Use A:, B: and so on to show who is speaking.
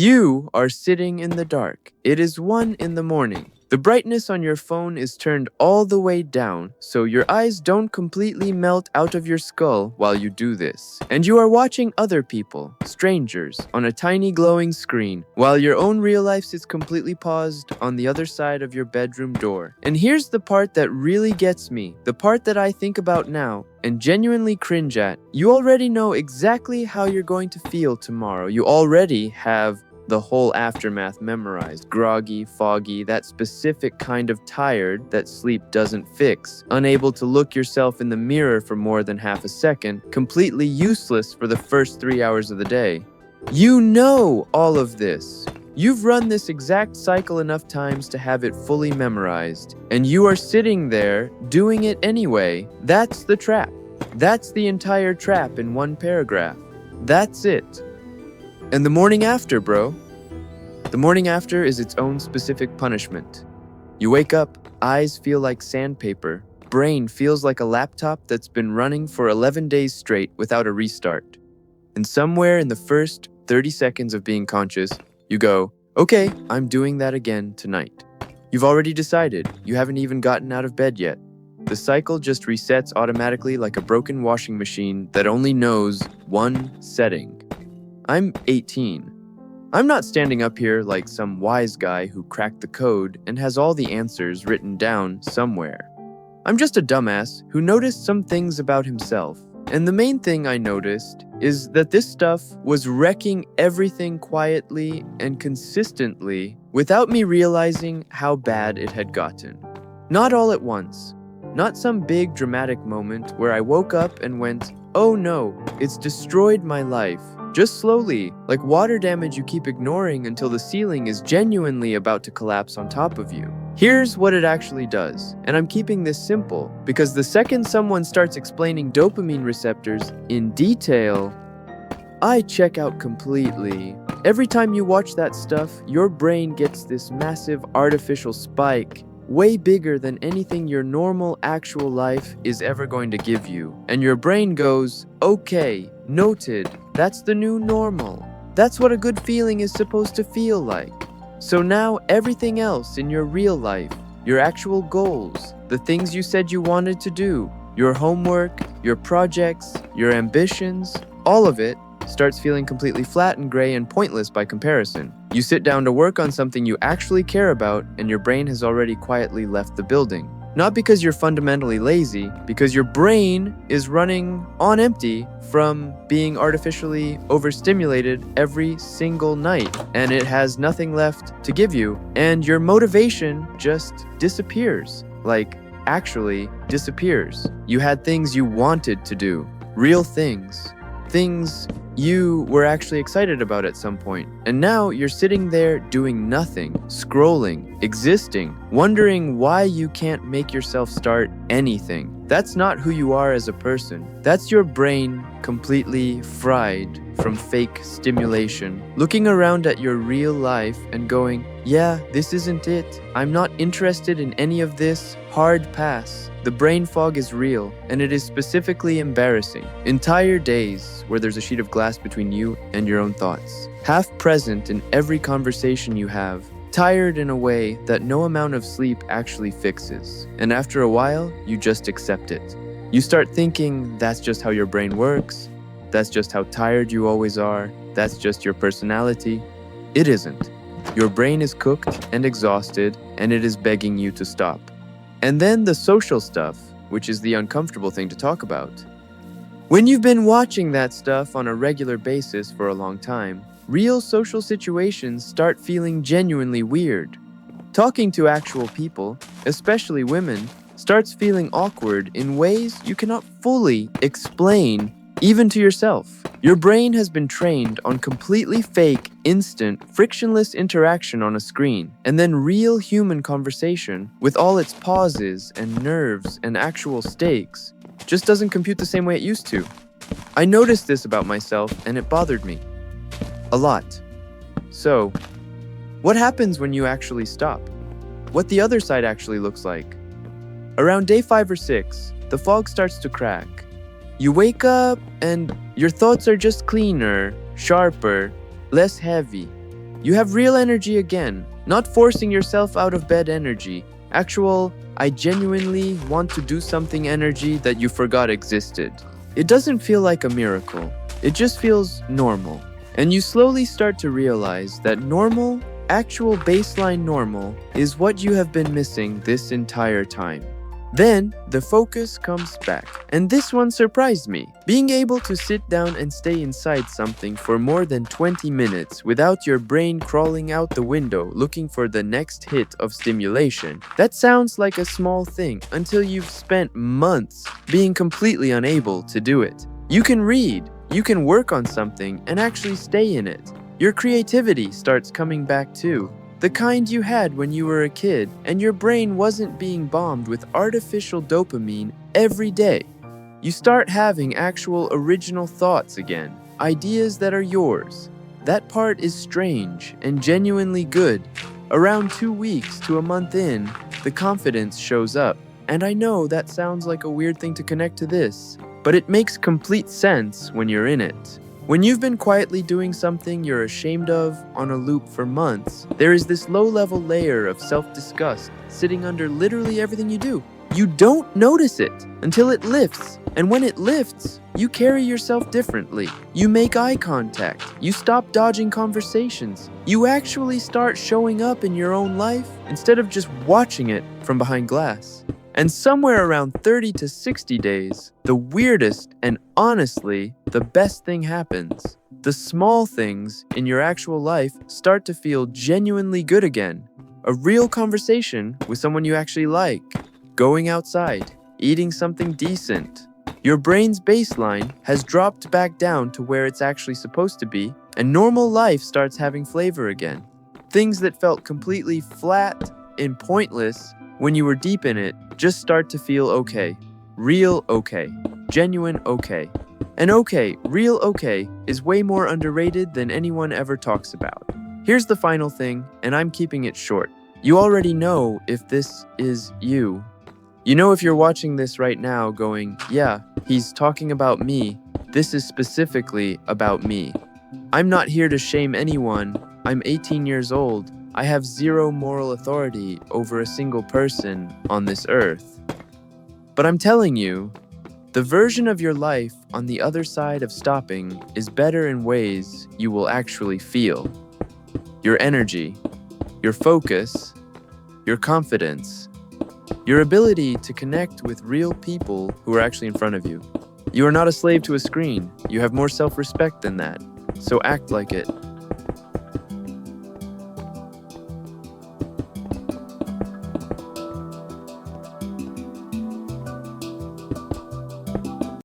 A: You are sitting in the dark. It is 1 in the morning. The brightness on your phone is turned all the way down, so your eyes don't completely melt out of your skull while you do this. And you are watching other people, strangers, on a tiny glowing screen, while your own real life sits completely paused on the other side of your bedroom door. And here's the part that really gets me, the part that I think about now and genuinely cringe at. You already know exactly how you're going to feel tomorrow. You already have the whole aftermath memorized. Groggy, foggy, that specific kind of tired that sleep doesn't fix. Unable to look yourself in the mirror for more than half a second. Completely useless for the first 3 hours of the day. You know all of this. You've run this exact cycle enough times to have it fully memorized. And you are sitting there doing it anyway. That's the trap. That's the entire trap in one paragraph. That's it. And the morning after, bro. The morning after is its own specific punishment. You wake up, eyes feel like sandpaper, brain feels like a laptop that's been running for 11 days straight without a restart. And somewhere in the first 30 seconds of being conscious, you go, okay, I'm doing that again tonight. You've already decided, you haven't even gotten out of bed yet. The cycle just resets automatically like a broken washing machine that only knows one setting. I'm 18. I'm not standing up here like some wise guy who cracked the code and has all the answers written down somewhere. I'm just a dumbass who noticed some things about himself. And the main thing I noticed is that this stuff was wrecking everything quietly and consistently without me realizing how bad it had gotten. Not all at once. Not some big dramatic moment where I woke up and went, oh no, it's destroyed my life. Just slowly, like water damage you keep ignoring until the ceiling is genuinely about to collapse on top of you. Here's what it actually does, and I'm keeping this simple, because the second someone starts explaining dopamine receptors in detail, I check out completely. Every time you watch that stuff, your brain gets this massive artificial spike, way bigger than anything your normal actual life is ever going to give you. And your brain goes, okay, noted, that's the new normal. That's what a good feeling is supposed to feel like. So now everything else in your real life, your actual goals, the things you said you wanted to do, your homework, your projects, your ambitions, all of it starts feeling completely flat and gray and pointless by comparison. You sit down to work on something you actually care about, and your brain has already quietly left the building. Not because you're fundamentally lazy, because your brain is running on empty from being artificially overstimulated every single night, and it has nothing left to give you, and your motivation just disappears. Like, actually disappears. You had things you wanted to do, real things. Things you were actually excited about at some point. And now you're sitting there doing nothing, scrolling, existing, wondering why you can't make yourself start anything. That's not who you are as a person. That's your brain completely fried from fake stimulation, looking around at your real life and going, yeah, this isn't it. I'm not interested in any of this. Hard pass. The brain fog is real, and it is specifically embarrassing. Entire days where there's a sheet of glass between you and your own thoughts. Half present in every conversation you have. Tired in a way that no amount of sleep actually fixes. And after a while, you just accept it. You start thinking that's just how your brain works. That's just how tired you always are. That's just your personality. It isn't. Your brain is cooked and exhausted, and it is begging you to stop. And then the social stuff, which is the uncomfortable thing to talk about. When you've been watching that stuff on a regular basis for a long time, real social situations start feeling genuinely weird. Talking to actual people, especially women, starts feeling awkward in ways you cannot fully explain even to yourself. Your brain has been trained on completely fake, instant, frictionless interaction on a screen, and then real human conversation with all its pauses and nerves and actual stakes just doesn't compute the same way it used to. I noticed this about myself, and it bothered me. A lot. So, what happens when you actually stop? What the other side actually looks like? Around day 5 or 6, the fog starts to crack. You wake up and your thoughts are just cleaner, sharper, less heavy. You have real energy again, not forcing yourself out of bed energy, actual, I genuinely want to do something energy that you forgot existed. It doesn't feel like a miracle, it just feels normal. And you slowly start to realize that normal, actual baseline normal, is what you have been missing this entire time. Then, the focus comes back. And this one surprised me. Being able to sit down and stay inside something for more than 20 minutes without your brain crawling out the window looking for the next hit of stimulation. That sounds like a small thing until you've spent months being completely unable to do it. You can read, you can work on something and actually stay in it. Your creativity starts coming back too. The kind you had when you were a kid, and your brain wasn't being bombed with artificial dopamine every day. You start having actual original thoughts again, ideas that are yours. That part is strange and genuinely good. Around 2 weeks to a month in, the confidence shows up. And I know that sounds like a weird thing to connect to this, but it makes complete sense when you're in it. When you've been quietly doing something you're ashamed of on a loop for months, there is this low-level layer of self-disgust sitting under literally everything you do. You don't notice it until it lifts, and when it lifts, you carry yourself differently. You make eye contact, you stop dodging conversations, you actually start showing up in your own life instead of just watching it from behind glass. And somewhere around 30 to 60 days, the weirdest and honestly the best thing happens. The small things in your actual life start to feel genuinely good again. A real conversation with someone you actually like. Going outside. Eating something decent. Your brain's baseline has dropped back down to where it's actually supposed to be, and normal life starts having flavor again. Things that felt completely flat and pointless when you were deep in it just start to feel okay. Real okay. Genuine okay. And okay, real okay, is way more underrated than anyone ever talks about. Here's the final thing, and I'm keeping it short. You already know if this is you. You know if you're watching this right now going, yeah, he's talking about me. This is specifically about me. I'm not here to shame anyone. I'm 18 years old. I have zero moral authority over a single person on this earth. But I'm telling you, the version of your life on the other side of stopping is better in ways you will actually feel. Your energy, your focus, your confidence, your ability to connect with real people who are actually in front of you. You are not a slave to a screen. You have more self-respect than that. So act like it.